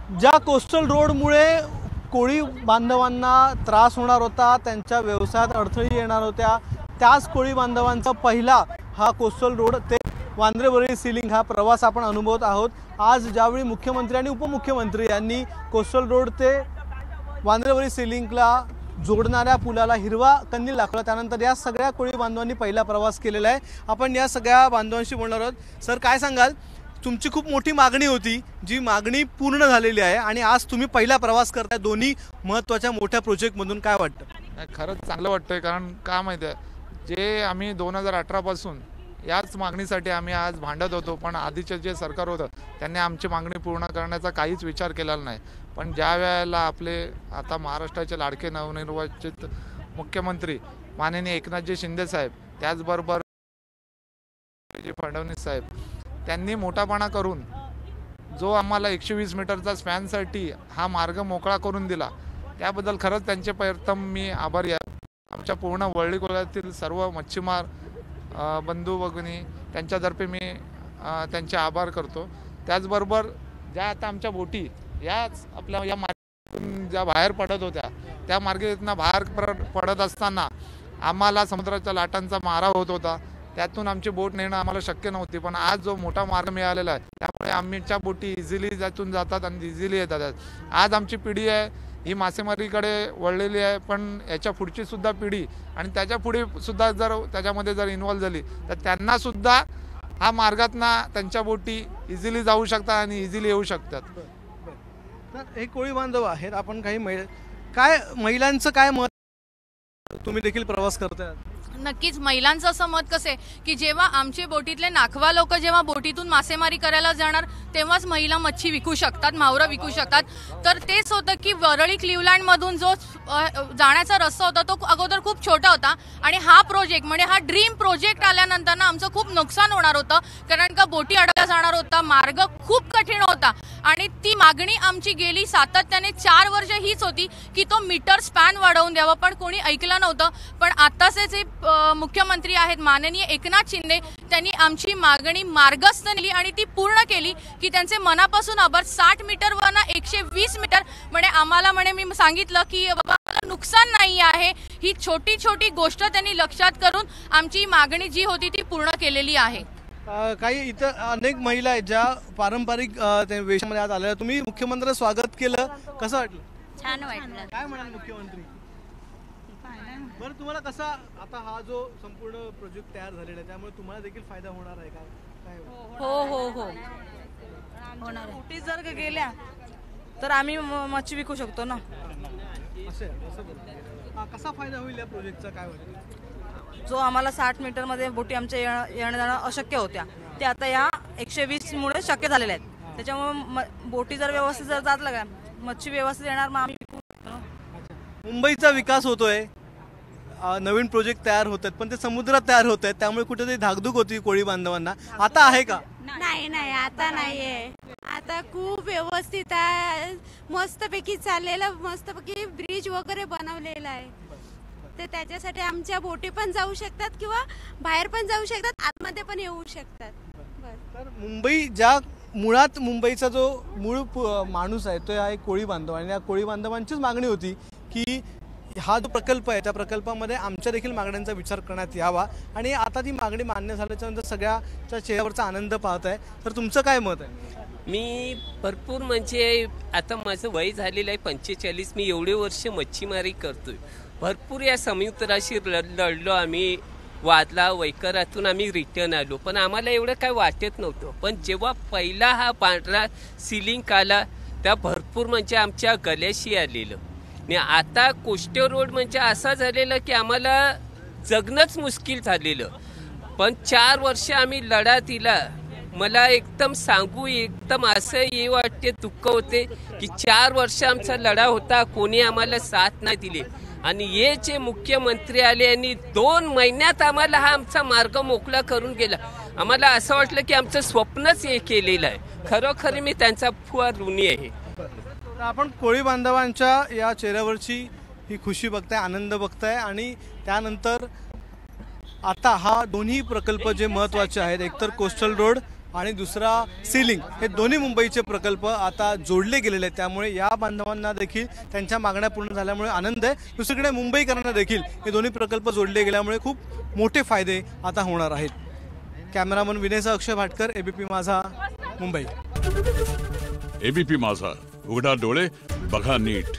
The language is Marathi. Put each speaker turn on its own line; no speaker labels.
ज्या कोस्टल रोडमुळे कोळी बांधवांना त्रास होणार होता, त्यांच्या व्यवसायात अडथळे येणार होत्या, त्याच कोळी बांधवांचा पहिला हा कोस्टल रोड ते वांद्रे वरळी सीलिंग हा प्रवास आपण अनुभवत आहोत। आज ज्यावेळी मुख्यमंत्री आणि उपमुख्यमंत्री यांनी कोस्टल रोड ते वांद्रे वरळी सीलिंगला जोडणाऱ्या पुलाला हिरवा कंदील दाखवला, त्यानंतर या सगळ्या कोळी बांधवांनी पहिला प्रवास केलेला आहे। आपण या सगळ्या बांधवांशी बोलणार आहोत। सर, काय सांगाल? तुमची खूप मोठी मागणी होती, जी मागणी पूर्ण झालेली आहे आणि आज तुम्ही पहिला प्रवास करताय दोन्ही महत्त्वाच्या मोठ्या प्रोजेक्टमधून, काय वाटतं?
खरंच चांगलं वाटतंय, कारण का माहिती आहे, जे आम्ही 2018 पासून याच मागणीसाठी आम्ही आज भांडत होतो, पण आधीचे जे सरकार होतं त्यांनी आमची मागणी पूर्ण करण्याचा काहीच विचार केलेला नाही। पण ज्या वेळेला आपले आता महाराष्ट्राचे लाडके नवनिर्वाचित मुख्यमंत्री माननीय एकनाथजी शिंदे साहेब, त्याचबरोबर फडणवीस साहेब, त्यांनी मोठापणा करून जो आम्हाला 120 मीटरचा स्पॅनसाठी हा मार्ग मोकळा करून दिला, त्याबद्दल खरंच त्यांचे प्रथम मी आभारी आहे। आमच्या पूर्ण वरळी कोल्ह्यातील सर्व मच्छीमार बंधू भगिनी त्यांच्यातर्फे मी त्यांचे आभार करतो। त्याचबरोबर ज्या आता आमच्या बोटी याच आपल्या या मार्गातून ज्या बाहेर पडत होत्या, त्या मार्गातून बाहेर पडत असताना आम्हाला समुद्राच्या लाटांचा मारा होत होता, त्यातून आमची बोट नेणं आम्हाला शक्य नव्हती। पण आज जो मोठा मार्ग मिळालेला आहे, त्यामुळे आमच्या बोटी इझिली त्यातून जातात आणि इझिली येतात। आज आमची पिढी आहे ही मासेमारीकडे वळलेली आहे, पण याच्या पुढची सुद्धा पिढी आणि त्याच्या पुढे सुद्धा जर त्याच्यामध्ये जर इन्व्हॉल्व झाली तर त्यांना सुद्धा हा मार्गातनं त्यांच्या बोटी इझिली जाऊ शकतात आणि इझिली येऊ शकतात।
तर हे कोळी बांधव आहेत, आपण काही काय महिलांचं काय मत, तुम्ही देखील प्रवास करताय?
नक्कीच महिलांचं असं मत कसं आहे की जेव्हा आमचे बोटीतले नाखवा लोक जेव्हा बोटीतून मासेमारी करायला जाणार तेव्हाच महिला मच्छी विकू शकतात, मावरं विकू शकतात। तर तेच होतं की वरळी क्लिवलँडमधून जो जाण्याचा रस्ता होता तो अगोदर खूप छोटा होता आणि हा प्रोजेक्ट म्हणजे हा ड्रीम प्रोजेक्ट आल्यानंतर ना आमचं खूप नुकसान होणार होतं, कारण का बोटी अडकल्या जाणार होता, मार्ग खूप कठीण होता आणि ती मागणी आमची गेली सातत्याने 4 वर्ष हीच होती की तो मीटर स्पॅन वाढवून द्यावा, पण कोणी ऐकलं नव्हतं। पण आताचे जे मुख्यमंत्री आहेत माननीय एकनाथ शिंदे, त्यांनी आमची मागणी मार्गस्थ नेली आणि ती पूर्ण केली की त्यांचे मनापासून आभार। 60 मीटरवरना 120 मीटर म्हणजे आम्हाला मी सांगितलं की बाबा नुकसान नाही आहे, ही छोटी छोटी गोष्ट त्यांनी लक्षात करून आमची मागणी जी होती ती पूर्ण केलेली आहे।
काही इतर अनेक महिला आहेत ज्या पारंपरिक वेशामध्ये आज आल्या, तुम्ही मुख्यमंत्र्यांचं स्वागत केलं, कसं वाटलं?
छान वाटलं।
काय म्हणाल मुख्यमंत्री? बरं, तुम्हाला कसा आता हा जो संपूर्ण प्रोजेक्ट तयार झालेला आहे त्यामुळे तुम्हाला देखील फायदा होणार आहे का? काय
हो हो हो होणार आहे।
बोटी जर गेल्या तर आम्ही मच्छी विकू शकतो ना।
कसा फायदा होईल या प्रोजेक्टचा, काय वाटतं?
जो आम्हाला 60 मीटरमध्ये बोटी आमच्या येणं जाणं अशक्य होत्या, ते आता या 120 मुळे शक्य झालेल्या आहेत। त्याच्यामुळे बोटी जर व्यवस्थित जर जात लागल्या, मच्छी व्यवस्थित येणार, मग आम्ही विकू शकतो।
मुंबईचा विकास होतोय, नवीन प्रोजेक्ट तयार होत आहेत, पण ते समुद्रात तयार होत आहेत, त्यामुळे कुठेतरी धाकधूक होती कोळी बांधवांना, आता आहे का?
नाही नाही, आता नाहीये। आता खूप व्यवस्थित आहे, मस्तपैकी चाललेलं, मस्तपैकी ब्रिज वगैरे बनवलेला आहे, तर त्याच्यासाठी आमच्या बोटी पण जाऊ शकतात किंवा बाहेर पण जाऊ शकतात, आतमध्ये पण येऊ शकतात।
तर मुंबई ज्या मुळात मुंबईचा जो मूळ माणूस आहे तो आहे कोळी बांधव, आणि या कोळी बांधवांचीच मागणी होती की हा जो प्रकल्प आहे त्या प्रकल्पामध्ये आमच्या देखील मागण्यांचा विचार करण्यात यावा, आणि आता ती मागणी मान्य झाल्याच्या नंतर सगळ्याच्या चेहऱ्यावरचा आनंद पाहत आहे। तर तुमचं काय मत आहे?
मी भरपूर म्हणजे आता माझं वय झालेलं आहे 45, मी एवढे वर्ष मच्छीमारी करतोय, भरपूर या समुद्राशी लढलो आम्ही, वादला वैकरातून आम्ही रिटर्न आलो, पण आम्हाला एवढं काय वाटत नव्हतं। पण जेव्हा पहिला हा पांढरा सिलिंग आला त्या भरपूर म्हणजे आमच्या गल्याशी आलेलं, आणि आता कोस्टल रोड म्हणजे असा झालेला की आम्हाला जगणंच मुश्किल झालेलं। पण 4 वर्ष आम्ही लढा दिला, मला एकदम सांगू एकदम असं हे वाटते, दुःख होते की 4 वर्ष आमचा लढा होता, कोणी आम्हाला साथ नाही दिली, आणि हे जे मुख्यमंत्री आले आणि 2 महिन्यात आम्हाला हा आमचा मार्ग मोकळा करून गेला। आम्हाला असं वाटलं की आमचं स्वप्नच हे केलेलं आहे, खरोखर मी त्यांचा फार ऋणी आहे।
आपण कोळी बांधवांच्या या चेहऱ्यावरची ही खुशी बघताय, आनंद बघताय, आणि त्यानंतर आता हा दोन्ही प्रकल्प जे महत्त्वाचे आहेत, एकतर कोस्टल रोड आणि दुसरा सीलिंग, हे दोन्ही मुंबईचे प्रकल्प आता जोडले गेलेले आहेत. त्यामुळे या बांधवांना देखील त्यांच्या मागण्या पूर्ण झाल्यामुळे आनंद आहे. दुसरीकडे मुंबईकरांना देखील हे दोन्ही प्रकल्प जोडले गेल्यामुळे खूप मोठे फायदे आता होणार आहेत. कॅमेरामन विनयचा अक्षय भाटकर, एबीपी माझा, मुंबई.
एबीपी माझा, उघडा डोळे बघा नीट.